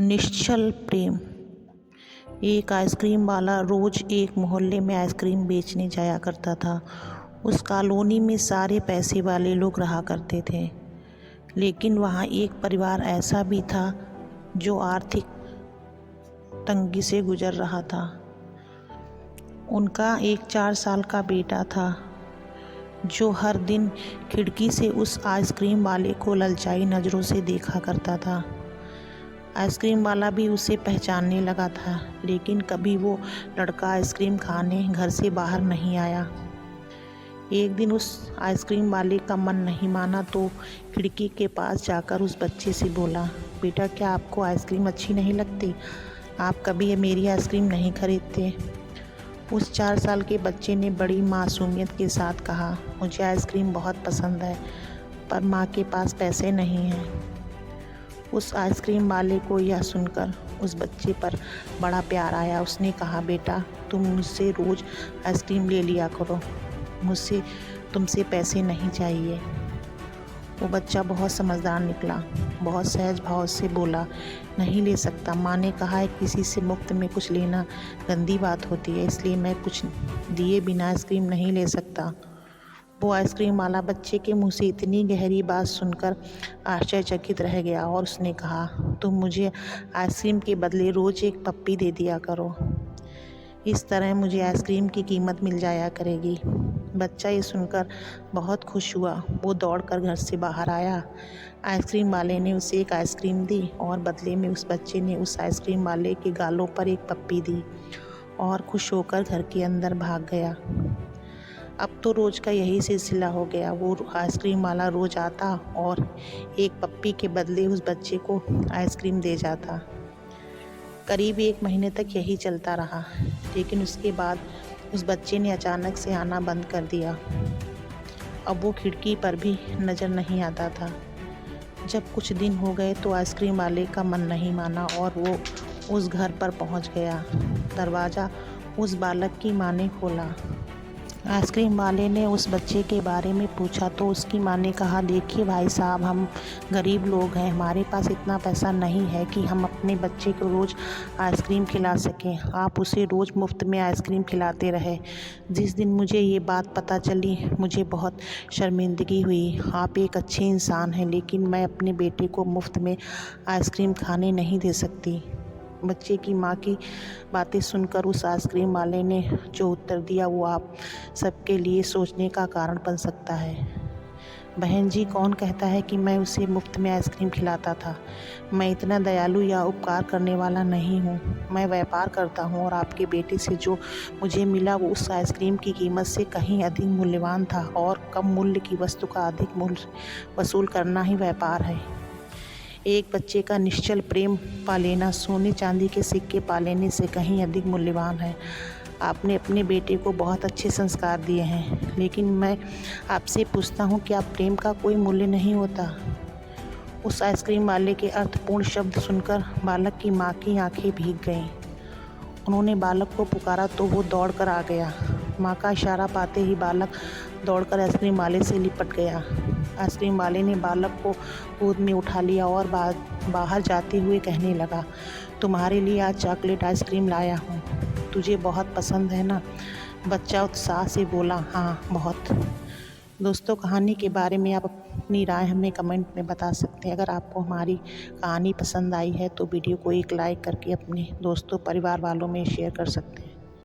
निश्चल प्रेम। एक आइसक्रीम वाला रोज़ एक मोहल्ले में आइसक्रीम बेचने जाया करता था। उस कॉलोनी में सारे पैसे वाले लोग रहा करते थे, लेकिन वहाँ एक परिवार ऐसा भी था जो आर्थिक तंगी से गुजर रहा था। उनका एक 4 साल का बेटा था जो हर दिन खिड़की से उस आइसक्रीम वाले को ललचाई नज़रों से देखा करता था। आइसक्रीम वाला भी उसे पहचानने लगा था, लेकिन कभी वो लड़का आइसक्रीम खाने घर से बाहर नहीं आया। एक दिन उस आइसक्रीम वाले का मन नहीं माना तो खिड़की के पास जाकर उस बच्चे से बोला, बेटा क्या आपको आइसक्रीम अच्छी नहीं लगती? आप कभी मेरी आइसक्रीम नहीं खरीदते? उस 4 साल के बच्चे ने बड़ी मासूमियत के साथ कहा, मुझे आइसक्रीम बहुत पसंद है, पर माँ के पास पैसे नहीं हैं। उस आइसक्रीम वाले को यह सुनकर उस बच्चे पर बड़ा प्यार आया। उसने कहा, बेटा तुम मुझसे रोज़ आइसक्रीम ले लिया करो, मुझसे तुमसे पैसे नहीं चाहिए। वो बच्चा बहुत समझदार निकला, बहुत सहज भाव से बोला, नहीं ले सकता, माँ ने कहा है किसी से मुफ्त में कुछ लेना गंदी बात होती है, इसलिए मैं कुछ दिए बिना आइसक्रीम नहीं ले सकता। वो आइसक्रीम वाला बच्चे के मुंह से इतनी गहरी बात सुनकर आश्चर्यचकित रह गया और उसने कहा, तुम मुझे आइसक्रीम के बदले रोज़ एक पप्पी दे दिया करो, इस तरह मुझे आइसक्रीम की कीमत मिल जाया करेगी। बच्चा ये सुनकर बहुत खुश हुआ। वो दौड़कर घर से बाहर आया। आइसक्रीम वाले ने उसे एक आइसक्रीम दी और बदले में उस बच्चे ने उस आइसक्रीम वाले के गालों पर एक पप्पी दी और खुश होकर घर के अंदर भाग गया। अब तो रोज़ का यही सिलसिला हो गया। वो आइसक्रीम वाला रोज़ आता और एक पप्पी के बदले उस बच्चे को आइसक्रीम दे जाता। करीब 1 महीने तक यही चलता रहा, लेकिन उसके बाद उस बच्चे ने अचानक से आना बंद कर दिया। अब वो खिड़की पर भी नज़र नहीं आता था। जब कुछ दिन हो गए तो आइसक्रीम वाले का मन नहीं माना और वो उस घर पर पहुंच गया। दरवाज़ा उस बालक की माँ ने खोला। आइसक्रीम वाले ने उस बच्चे के बारे में पूछा तो उसकी माँ ने कहा, देखिए भाई साहब, हम गरीब लोग हैं, हमारे पास इतना पैसा नहीं है कि हम अपने बच्चे को रोज़ आइसक्रीम खिला सकें। आप उसे रोज़ मुफ्त में आइसक्रीम खिलाते रहे। जिस दिन मुझे ये बात पता चली मुझे बहुत शर्मिंदगी हुई। आप एक अच्छे इंसान हैं, लेकिन मैं अपने बेटे को मुफ्त में आइसक्रीम खाने नहीं दे सकती। बच्चे की माँ की बातें सुनकर उस आइसक्रीम वाले ने जो उत्तर दिया वो आप सबके लिए सोचने का कारण बन सकता है। बहन जी, कौन कहता है कि मैं उसे मुफ्त में आइसक्रीम खिलाता था? मैं इतना दयालु या उपकार करने वाला नहीं हूँ। मैं व्यापार करता हूँ और आपके बेटे से जो मुझे मिला वो उस आइसक्रीम की कीमत से कहीं अधिक मूल्यवान था, और कम मूल्य की वस्तु का अधिक मूल्य वसूल करना ही व्यापार है। एक बच्चे का निश्चल प्रेम पा लेना सोने चांदी के सिक्के पा लेने से कहीं अधिक मूल्यवान है। आपने अपने बेटे को बहुत अच्छे संस्कार दिए हैं, लेकिन मैं आपसे पूछता हूँ, क्या प्रेम का कोई मूल्य नहीं होता? उस आइसक्रीम वाले के अर्थपूर्ण शब्द सुनकर बालक की माँ की आंखें भीग गईं। उन्होंने बालक को पुकारा तो वो दौड़ कर आ गया। माँ का इशारा पाते ही बालक दौड़कर आइसक्रीम वाले से लिपट गया। आइसक्रीम वाले ने बालक को गोद में उठा लिया और बाहर जाते हुए कहने लगा, तुम्हारे लिए आज चॉकलेट आइसक्रीम लाया हूँ, तुझे बहुत पसंद है ना? बच्चा उत्साह से बोला, हाँ बहुत। दोस्तों, कहानी के बारे में आप अपनी राय हमें कमेंट में बता सकते हैं। अगर आपको हमारी कहानी पसंद आई है तो वीडियो को एक लाइक करके अपने दोस्तों परिवार वालों में शेयर कर सकते हैं।